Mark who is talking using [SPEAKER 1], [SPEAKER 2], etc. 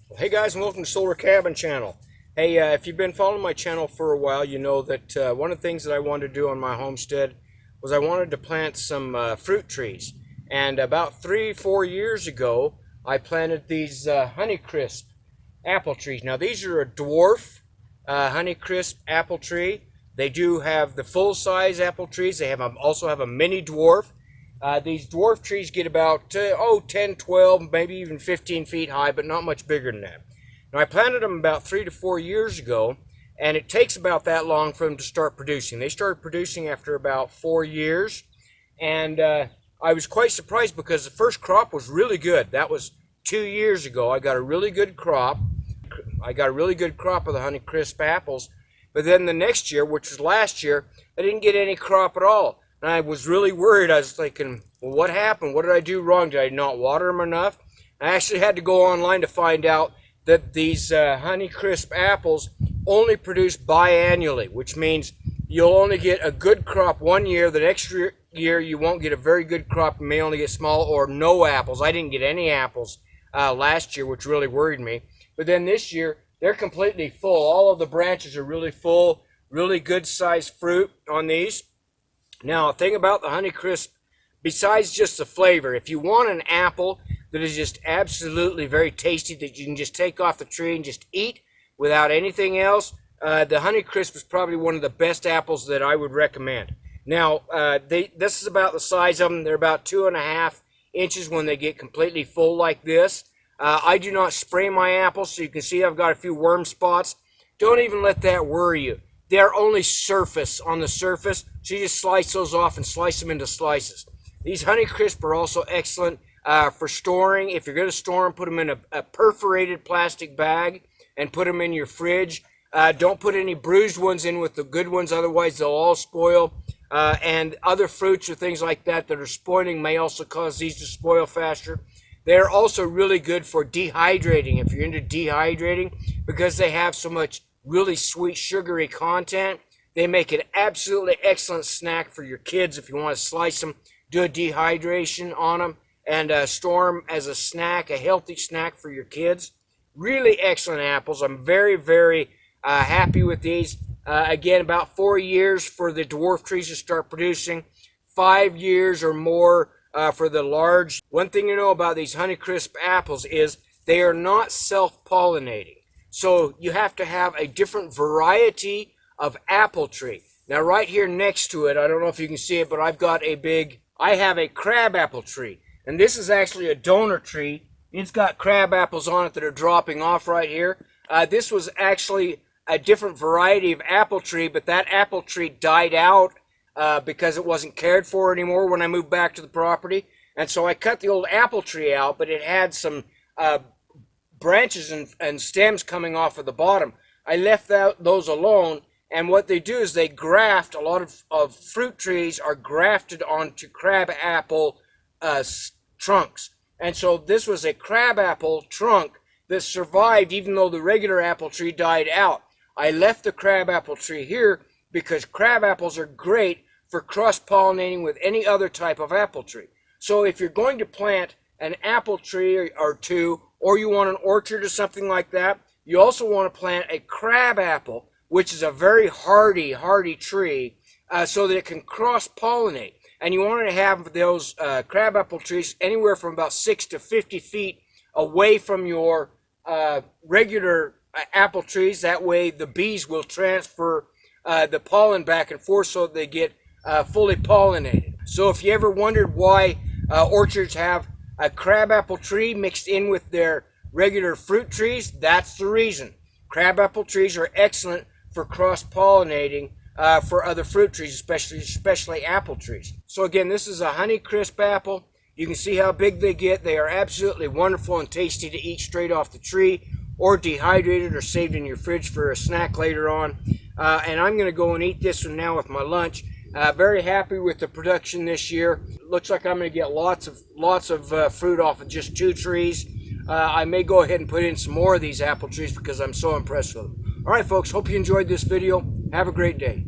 [SPEAKER 1] Well, hey guys, and welcome to Solar Cabin Channel. Hey, if you've been following my channel for a while, you know that one of the things that I wanted to do on my homestead was I wanted to plant some fruit trees. And about 3-4 years ago, I planted these Honeycrisp apple trees. Now these are a dwarf Honeycrisp apple tree. They do have the full-size apple trees. They also have a mini dwarf. These dwarf trees get about 10, 12, maybe even 15 feet high, but not much bigger than that. Now I planted them about 3 to 4 years ago, and it takes about that long for them to start producing. They started producing after about 4 years, and I was quite surprised because the first crop was really good. That was 2 years ago. I got a really good crop. I got a really good crop of the Honeycrisp apples, but then the next year, which was last year, I didn't get any crop at all. And I was really worried. I was thinking, well, what happened? What did I do wrong? Did I not water them enough? I actually had to go online to find out that these Honeycrisp apples only produce biannually, which means you'll only get a good crop 1 year. The next year you won't get a very good crop. You may only get small or no apples. I didn't get any apples last year, which really worried me. But then this year, they're completely full. All of the branches are really full, really good sized fruit on these. Now, a thing about the Honeycrisp, besides just the flavor, if you want an apple that is just absolutely very tasty, that you can just take off the tree and just eat without anything else, the Honeycrisp is probably one of the best apples that I would recommend. Now, this is about the size of them. They're about 2.5 inches when they get completely full like this. I do not spray my apples, so you can see I've got a few worm spots. Don't even let that worry you. They're only on the surface, so you just slice those off and slice them into slices. These Honeycrisp are also excellent for storing. If you're going to store them, put them in a perforated plastic bag and put them in your fridge. Don't put any bruised ones in with the good ones, otherwise they'll all spoil. And other fruits or things like that that are spoiling may also cause these to spoil faster. They're also really good for dehydrating, if you're into dehydrating, because they have so much really sweet sugary content. They make an absolutely excellent snack for your kids if you want to slice them, do a dehydration on them, and store them as a snack, a healthy snack for your kids. Really excellent apples. I'm very, very happy with these. Again, about 4 years for the dwarf trees to start producing, 5 years or more for the large. One thing you know about these Honeycrisp apples is they are not self-pollinating. So you have to have a different variety of apple tree. Now right here next to it, I don't know if you can see it, but I have a crab apple tree. And this is actually a donor tree. It's got crab apples on it that are dropping off right here. This was actually a different variety of apple tree, but that apple tree died out because it wasn't cared for anymore when I moved back to the property. And so I cut the old apple tree out, but it had some branches and stems coming off of the bottom. I left those alone, and what they do is they graft. A lot of fruit trees are grafted onto crab apple trunks. And so this was a crab apple trunk that survived even though the regular apple tree died out. I left the crab apple tree here because crab apples are great for cross-pollinating with any other type of apple tree. So if you're going to plant an apple tree or two, or you want an orchard or something like that, you also want to plant a crab apple, which is a very hardy tree, so that it can cross-pollinate. And you want to have those crab apple trees anywhere from about 6 to 50 feet away from your regular apple trees. That way the bees will transfer the pollen back and forth so that they get fully pollinated. So if you ever wondered why orchards have a crab apple tree mixed in with their regular fruit trees, that's the reason. Crab apple trees are excellent for cross-pollinating for other fruit trees, especially apple trees. So again, this is a Honeycrisp apple. You can see how big they get. They are absolutely wonderful and tasty to eat straight off the tree, or dehydrated or saved in your fridge for a snack later on. And I'm going to go and eat this one now with my lunch. Very happy with the production this year. Looks like I'm going to get lots of fruit off of just 2 trees. I may go ahead and put in some more of these apple trees because I'm so impressed with them. All right, folks, hope you enjoyed this video. Have a great day.